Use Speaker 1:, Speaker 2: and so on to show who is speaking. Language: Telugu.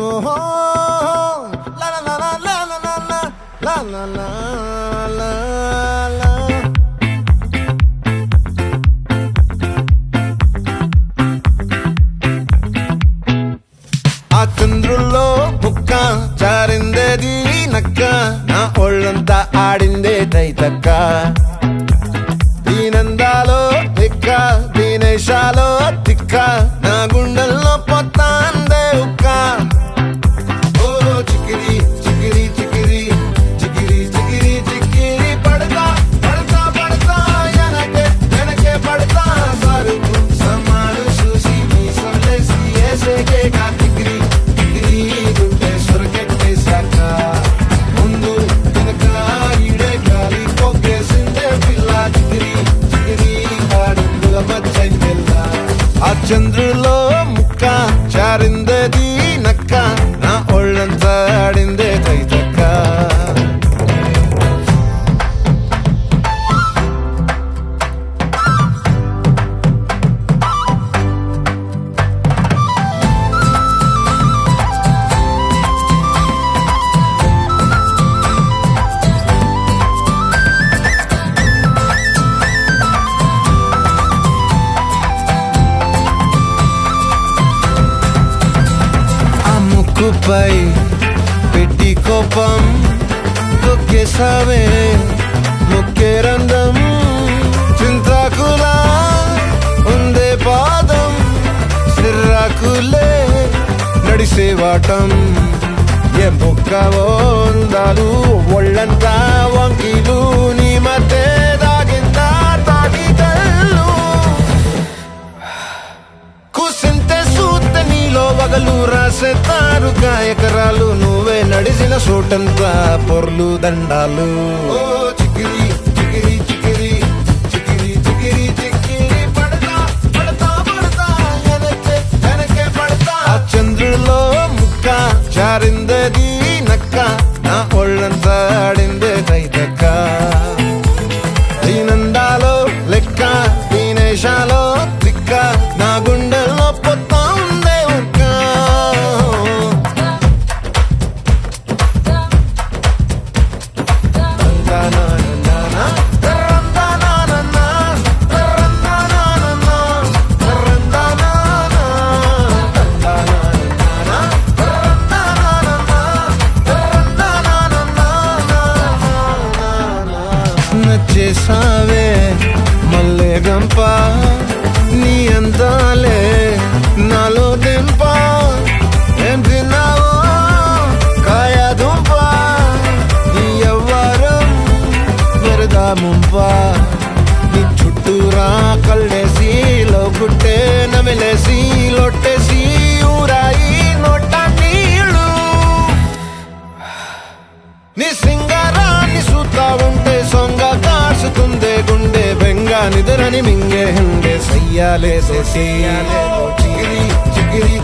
Speaker 1: La la la la la la la la la la la la. ఆ చంద్రుల్లో బుక్క చారిందేది నక్క నా ఒళ్ళంతా ఆడిందే తైతక్క దీనందాలో తిక్క దీనేశాలో తిక్క నా గుండెల్లో పొత్తాందే ఉక్క ఓ చికిరి చికిరి చికిరి చికిరి చికిరి చికిరి పడతా పడతా పడతా వెనకే వెనకే పడతా సరుకు సమాలు చూసి మీ సొల్లేసి ఏసేకే కా చికిరి చికిరి గుండె సొరకెట్టేశాక ముందు వెనక ఈడే గాలి పొగ్గేసిందే పిల్ల చికిరి చికిరి ఆడుగుల మచ్చైందెల్ల ఆ చంద్రులో ముక్క చారిందేది నక్క నా ఒళ్ళంతా ఆడిందే తైతక్క ముక్కుపై పెట్టి కోపం తొక్కేసావే ముక్కే రంధ్రం చింతాకులా ఉందే పాదం సిర్రాకులే నడిసేవాటం ఏ బొక్కవో ఉందాలు ఒళ్ళంతా వంకీలు నీ మధ్య దాగిందా తాగి కళ్ళు కూసింతే సూత నీలో వగలు రాసేతారు గాయకరాలు నువ్వే నడిసిన చోటంతా పొర్లు దండాలు ఓ చికిరి చికిరి చికిరి చికిరి చికిరి చికిరి పడతా పడతా పడతా వెనకే వెనకే పడతా ఆ చంద్రులో ముక్క చారిందేది నక్క నా ఒళ్ళంతా ఆడిందే తైతక్క దీనందాలో లెక్క దీనేశాలో తిక్క నా గుండెల్లో పొత్తా ఉందే ఉక్క నచ్చేసావే మల్లె గంప నీ అందాలే నాలో దింప ఏం తిన్నావో కాయ దుంప నీ ఎవ్వరం మెరదా ముంప నీ చుట్టూరా కళ్ళేసి లోగుట్టే నమిలేసి లొట్టేసి ఊరాయి నోట నీళ్ళు నీ సింగారాన్ని చూస్తా ఉంటే సొంగ కాసుతుందే గుండె బెంగా నిద్రని మింగే హండే సయ్యాలే చికిరి చికిరి